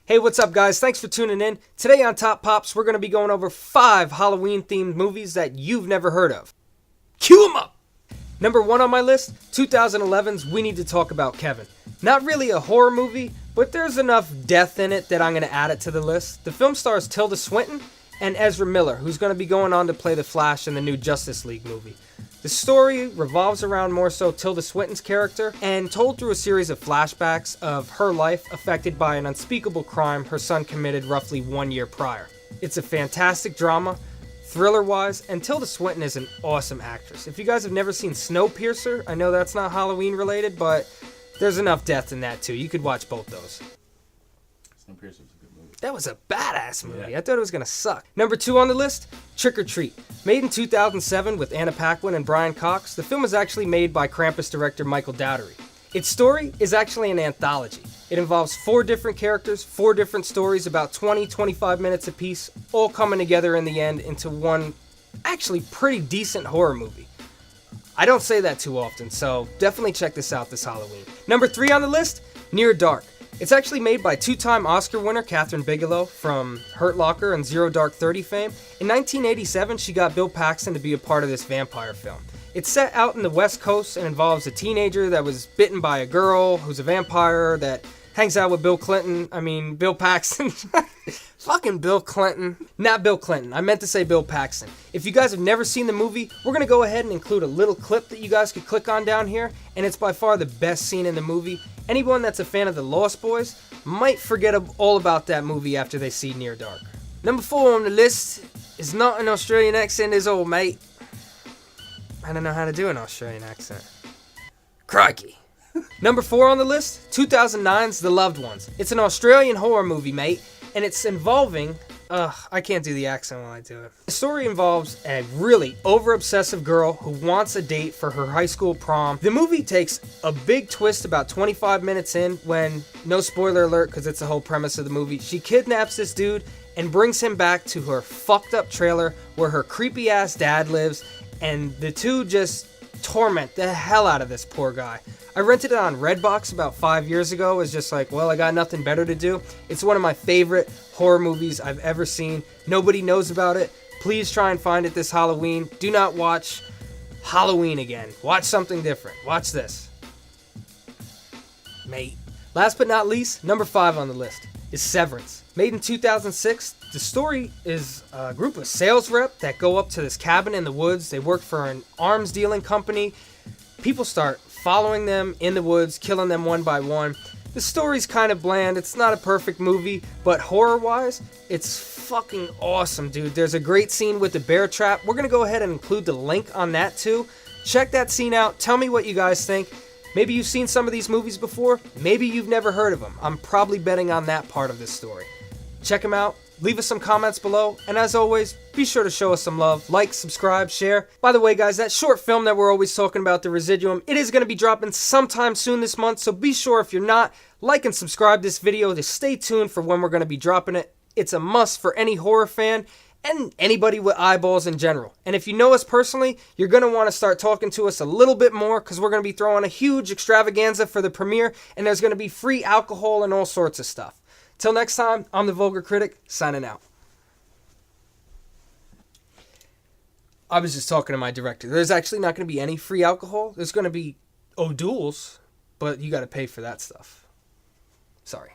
Hey, what's up, guys? Thanks for tuning in. Today on Top Pops, we're going to be going over 5 Halloween-themed movies that you've never heard of. Cue them up! Number 1 on my list, 2011's We Need to Talk About Kevin. Not really a horror movie, but there's enough death in it that I'm going to add it to the list. The film stars Tilda Swinton and Ezra Miller, who's going to be going on to play the Flash in the new Justice League movie. The story revolves around more so Tilda Swinton's character and told through a series of flashbacks of her life affected by an unspeakable crime her son committed roughly 1 year prior. It's a fantastic drama, thriller-wise, and Tilda Swinton is an awesome actress. If you guys have never seen Snowpiercer, I know that's not Halloween related, but there's enough death in that too. You could watch both those. Snowpiercer's a good movie. That was a badass movie. Yeah. I thought it was going to suck. Number 2 on the list, Trick or Treat. Made in 2007 with Anna Paquin and Brian Cox, the film was actually made by Krampus director Michael Dowdery. Its story is actually an anthology. It involves 4 different characters, 4 different stories, about 20-25 minutes apiece, all coming together in the end into one actually pretty decent horror movie. I don't say that too often, so definitely check this out this Halloween. Number 3 on the list, Near Dark. It's actually made by 2-time Oscar winner Kathryn Bigelow from Hurt Locker and Zero Dark 30 fame. In 1987, she got Bill Paxton to be a part of this vampire film. It's set out in the West Coast and involves a teenager that was bitten by a girl who's a vampire that hangs out with Bill Paxton. Fucking Bill Clinton. Not Bill Clinton. I meant to say Bill Paxton. If you guys have never seen the movie, we're going to go ahead and include a little clip that you guys could click on down here, and it's by far the best scene in the movie. Anyone that's a fan of the Lost Boys might forget all about that movie after they see Near Dark. Number 4 on the list is not an Australian accent, is all, mate. I don't know how to do an Australian accent. Crikey. Number 4 on the list, 2009's The Loved Ones. It's an Australian horror movie, mate, and it's involving... I can't do the accent while I do it. The story involves a really over-obsessive girl who wants a date for her high school prom. The movie takes a big twist about 25 minutes in when, no spoiler alert because it's the whole premise of the movie, she kidnaps this dude and brings him back to her fucked up trailer where her creepy ass dad lives, and the two just torment the hell out of this poor guy. I rented it on Redbox about 5 years ago. It's just like, well, I got nothing better to do. It's one of my favorite horror movies I've ever seen. Nobody knows about it. Please try and find it this Halloween. Do not watch Halloween again. Watch something different. Watch this. Mate. Last but not least, number 5 on the list is Severance. Made in 2006, the story is a group of sales reps that go up to this cabin in the woods. They work for an arms dealing company. People start following them in the woods, killing them one by one. The story's kind of bland. It's not a perfect movie, but horror-wise, it's fucking awesome, dude. There's a great scene with the bear trap. We're going to go ahead and include the link on that too. Check that scene out. Tell me what you guys think. Maybe you've seen some of these movies before. Maybe you've never heard of them. I'm probably betting on that part of this story. Check them out. Leave us some comments below, and as always, be sure to show us some love. Like, subscribe, share. By the way, guys, that short film that we're always talking about, The Residuum, it is going to be dropping sometime soon this month, so be sure if you're not, like and subscribe this video to stay tuned for when we're going to be dropping it. It's a must for any horror fan and anybody with eyeballs in general. And if you know us personally, you're going to want to start talking to us a little bit more because we're going to be throwing a huge extravaganza for the premiere, and there's going to be free alcohol and all sorts of stuff. Till next time, I'm the Vulgar Critic, signing out. I was just talking to my director. There's actually not going to be any free alcohol. There's going to be O'Doul's, but you got to pay for that stuff. Sorry.